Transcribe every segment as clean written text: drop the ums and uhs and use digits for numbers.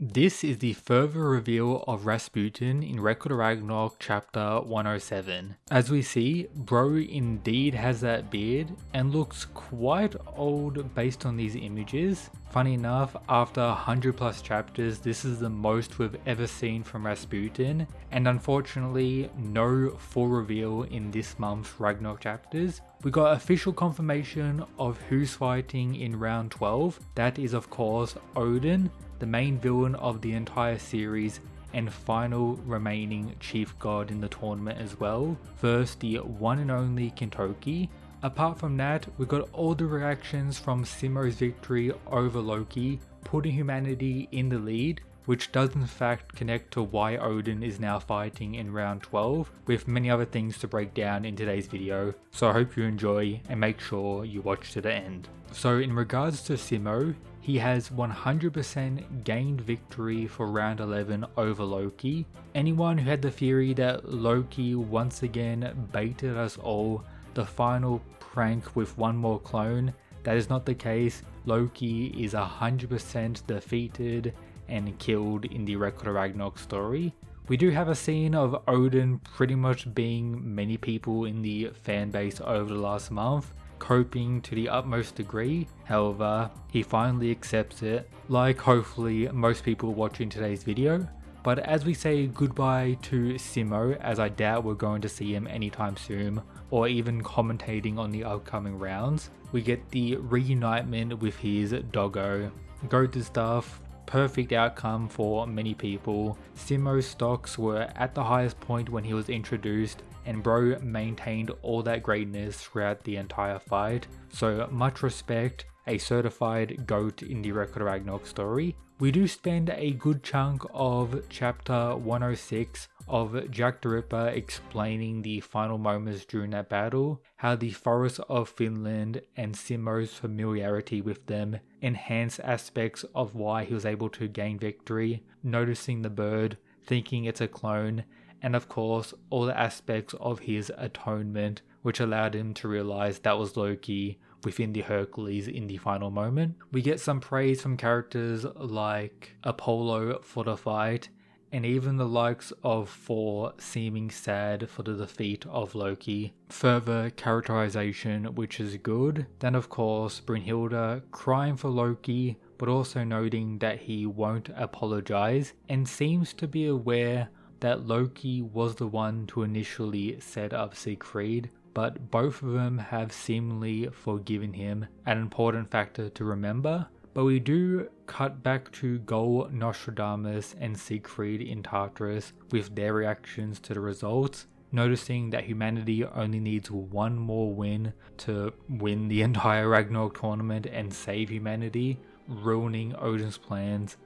This is the further reveal of Rasputin in Record of Ragnarok chapter 107. As we see, bro indeed has that beard and looks quite old based on these images. Funny enough, after 100 plus chapters, this is the most we've ever seen from Rasputin, and unfortunately no full reveal in this month's Ragnarok chapters. We got official confirmation of who's fighting in round 12. That is of course Odin, the main villain of the entire series and final remaining chief god in the tournament as well, versus the one and only Kintoki. Apart from that, we got all the reactions from Simo's victory over Loki, putting humanity in the lead, which does in fact connect to why Odin is now fighting in round 12, with many other things to break down in today's video, so I hope you enjoy and make sure you watch to the end. So in regards to Simo, he has 100% gained victory for round 11 over Loki. Anyone who had the theory that Loki once again baited us all, the final prank with one more clone, that is not the case. Loki is 100% defeated and killed in the Record of Ragnarok story. We do have a scene of Odin pretty much being many people in the fanbase over the last month, coping to the utmost degree. However, he finally accepts it, like hopefully most people watching today's video. But as we say goodbye to Simo, as I doubt we're going to see him anytime soon, or even commentating on the upcoming rounds, we get the reunitement with his doggo. Goated stuff, perfect outcome for many people. Simo's stocks were at the highest point when he was introduced, and bro maintained all that greatness throughout the entire fight, so much respect, a certified GOAT in the Record of Ragnarok story. We do spend a good chunk of chapter 106 of Jack the Ripper explaining the final moments during that battle, how the forests of Finland and Simo's familiarity with them enhance aspects of why he was able to gain victory, noticing the bird, thinking it's a clone, and of course all the aspects of his atonement, which allowed him to realize that was Loki within the Hercules in the final moment. We get some praise from characters like Apollo for the fight, and even the likes of Thor seeming sad for the defeat of Loki. Further characterization which is good. Then of course Brunhilda crying for Loki, but also noting that he won't apologize and seems to be aware that Loki was the one to initially set up Siegfried, but both of them have seemingly forgiven him, an important factor to remember. But we do cut back to Gol, Nostradamus and Siegfried in Tartarus with their reactions to the results, noticing that humanity only needs one more win to win the entire Ragnarok tournament and save humanity, ruining Odin's plans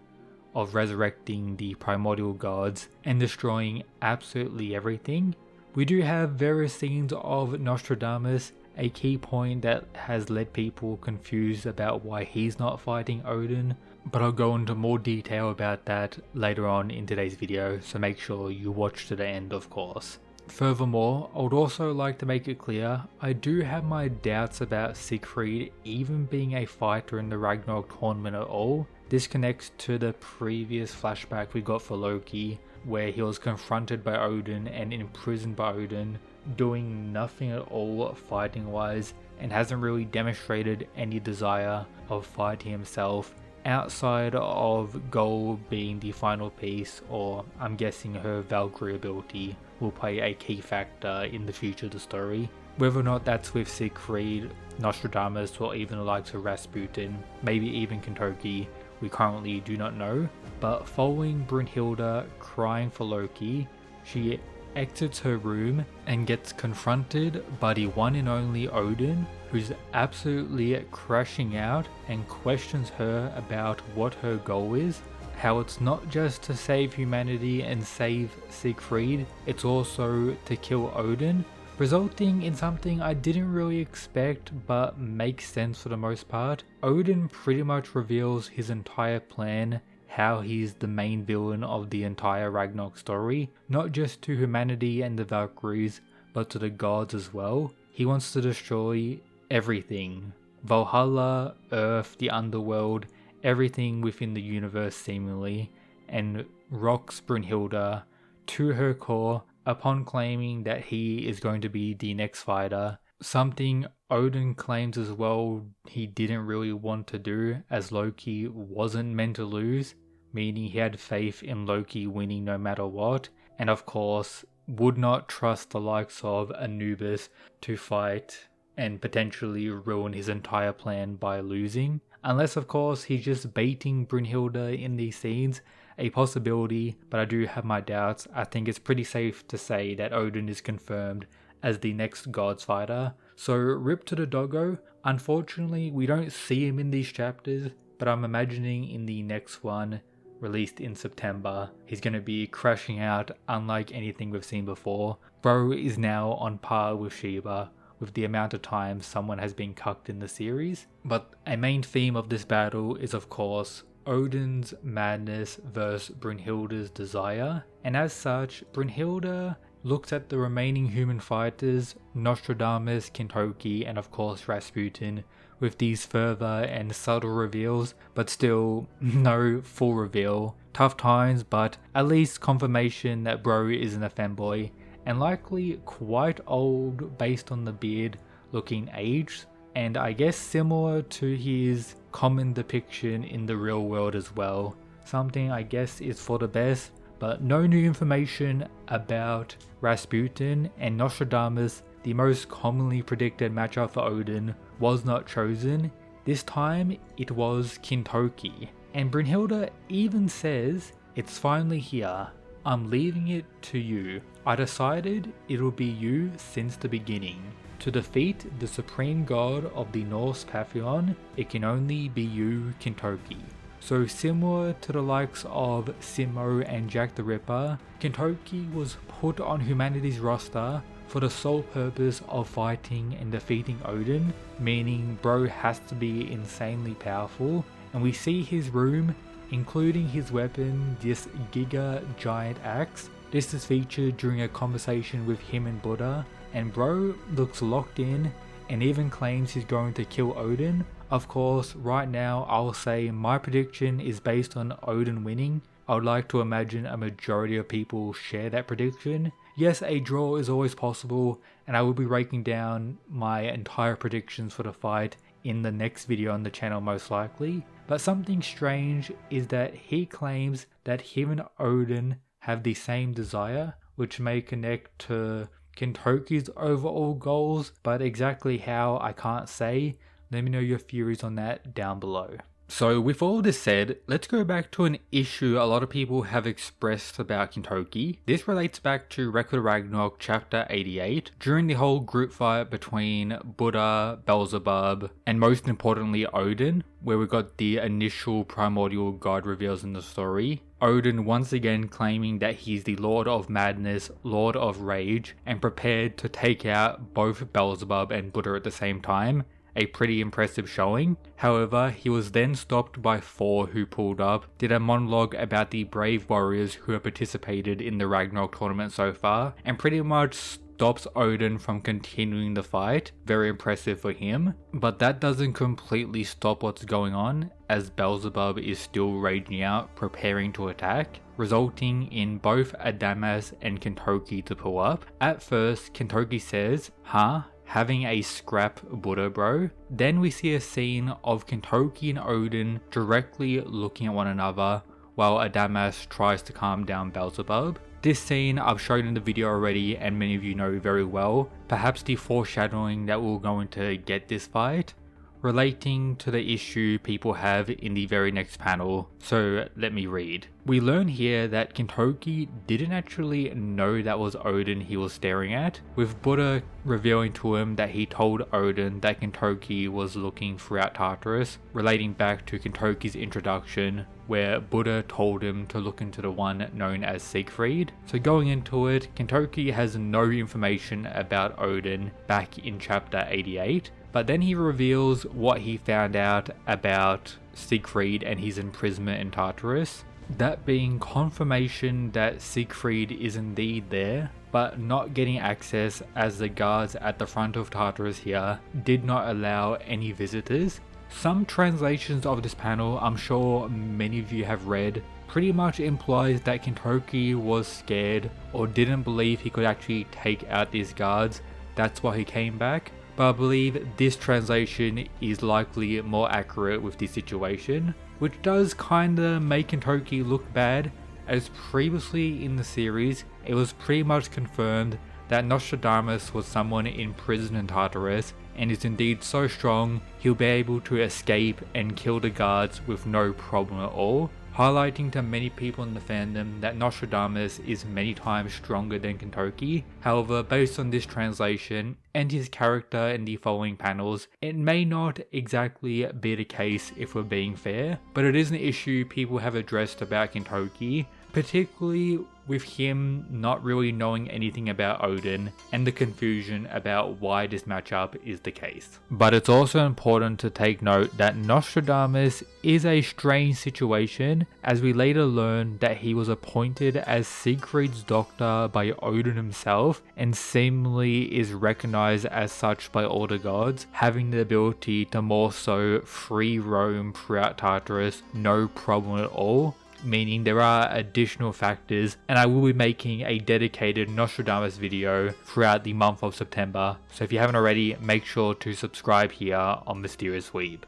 of resurrecting the primordial gods and destroying absolutely everything. We do have various scenes of Nostradamus, a key point that has led people confused about why he's not fighting Odin, but I'll go into more detail about that later on in today's video, so make sure you watch to the end of course. Furthermore, I would also like to make it clear, I do have my doubts about Siegfried even being a fighter in the Ragnarok tournament at all. This connects to the previous flashback we got for Loki, where he was confronted by Odin and imprisoned by Odin, doing nothing at all fighting wise, and hasn't really demonstrated any desire of fighting himself outside of Gol being the final piece, or I'm guessing her Valkyrie ability will play a key factor in the future of the story. Whether or not that's with Siegfried, Nostradamus, or even the likes of Rasputin, maybe even Kintoki, we currently do not know. But following Brunhilda crying for Loki, she exits her room and gets confronted by the one and only Odin, who's absolutely crashing out and questions her about what her goal is, how it's not just to save humanity and save Siegfried, it's also to kill Odin, resulting in something I didn't really expect but makes sense for the most part. Odin pretty much reveals his entire plan, how he's the main villain of the entire Ragnarok story, not just to humanity and the Valkyries, but to the gods as well. He wants to destroy everything. Valhalla, Earth, the underworld, everything within the universe seemingly, and rocks Brunhilda to her core upon claiming that he is going to be the next fighter. Something Odin claims as well he didn't really want to do, as Loki wasn't meant to lose, meaning he had faith in Loki winning no matter what, and of course would not trust the likes of Anubis to fight and potentially ruin his entire plan by losing. Unless of course he's just baiting Brunhilda in these scenes, a possibility, but I do have my doubts. I think it's pretty safe to say that Odin is confirmed as the next Gods fighter. So rip to the doggo. Unfortunately we don't see him in these chapters, but I'm imagining in the next one, released in September, he's going to be crashing out unlike anything we've seen before. Bro is now on par with Sheba with the amount of time someone has been cucked in the series. But a main theme of this battle is of course Odin's madness versus Brunhilda's desire, and as such Brunhilda looks at the remaining human fighters, Nostradamus, Kintoki, and of course Rasputin, with these further and subtle reveals, but still no full reveal. Tough times, but at least confirmation that bro isn't a femboy, and likely quite old based on the beard looking aged, and I guess similar to his common depiction in the real world as well. Something I guess is for the best, but no new information about Rasputin, and Nostradamus, the most commonly predicted matchup for Odin, was not chosen. This time it was Kintoki, and Brunhilda even says, "It's finally here. I'm leaving it to you. I decided it'll be you since the beginning. To defeat the supreme god of the Norse pantheon, it can only be you, Kintoki." So similar to the likes of Simo and Jack the Ripper, Kintoki was put on humanity's roster for the sole purpose of fighting and defeating Odin, meaning bro has to be insanely powerful, and we see his room, including his weapon, this Giga Giant Axe. This is featured during a conversation with him and Buddha, and bro looks locked in and even claims he's going to kill Odin. Of course, right now I'll say my prediction is based on Odin winning. I would like to imagine a majority of people share that prediction. Yes, a draw is always possible, and I will be breaking down my entire predictions for the fight in the next video on the channel most likely. But something strange is that he claims that him and Odin have the same desire, which may connect to Kintoki's overall goals, but exactly how I can't say. Let me know your theories on that down below. So with all this said, let's go back to an issue a lot of people have expressed about Kintoki. This relates back to Record Ragnarok chapter 88, during the whole group fight between Buddha, Beelzebub, and most importantly Odin, where we got the initial primordial god reveals in the story. Odin once again claiming that he's the Lord of Madness, Lord of Rage, and prepared to take out both Beelzebub and Buddha at the same time. A pretty impressive showing. However, he was then stopped by Thor, who pulled up, did a monologue about the brave warriors who have participated in the Ragnarok tournament so far, and pretty much stops Odin from continuing the fight. Very impressive for him. But that doesn't completely stop what's going on, as Beelzebub is still raging out, preparing to attack, resulting in both Adamas and Kintoki to pull up. At first, Kintoki says, "Huh? Having a scrap, Buddha bro?" Then we see a scene of Kintoki and Odin directly looking at one another while Adamas tries to calm down Beelzebub. This scene I've shown in the video already and many of you know very well, perhaps the foreshadowing that we're going to get this fight, relating to the issue people have in the very next panel. So let me read. We learn here that Kintoki didn't actually know that was Odin he was staring at, with Buddha revealing to him that he told Odin that Kintoki was looking throughout Tartarus, relating back to Kintoki's introduction, where Buddha told him to look into the one known as Siegfried. So going into it, Kintoki has no information about Odin back in chapter 88, but then he reveals what he found out about Siegfried and his imprisonment in Tartarus. That being confirmation that Siegfried is indeed there, but not getting access as the guards at the front of Tartarus here did not allow any visitors. Some translations of this panel I'm sure many of you have read pretty much implies that Kintoki was scared or didn't believe he could actually take out these guards. That's why he came back. But I believe this translation is likely more accurate with the situation, which does kinda make Kintoki look bad, as previously in the series it was pretty much confirmed that Nostradamus was someone in prison in Tartarus and is indeed so strong he'll be able to escape and kill the guards with no problem at all, highlighting to many people in the fandom that Nostradamus is many times stronger than Kintoki. However, based on this translation and his character in the following panels, it may not exactly be the case if we're being fair, but it is an issue people have addressed about Kintoki, particularly with him not really knowing anything about Odin and the confusion about why this matchup is the case. But it's also important to take note that Nostradamus is a strange situation, as we later learn that he was appointed as Siegfried's doctor by Odin himself and seemingly is recognized as such by all the gods, having the ability to more so free roam throughout Tartarus, no problem at all. Meaning there are additional factors, and I will be making a dedicated Nostradamus video throughout the month of September, so if you haven't already, make sure to subscribe here on Mysterious Weeb.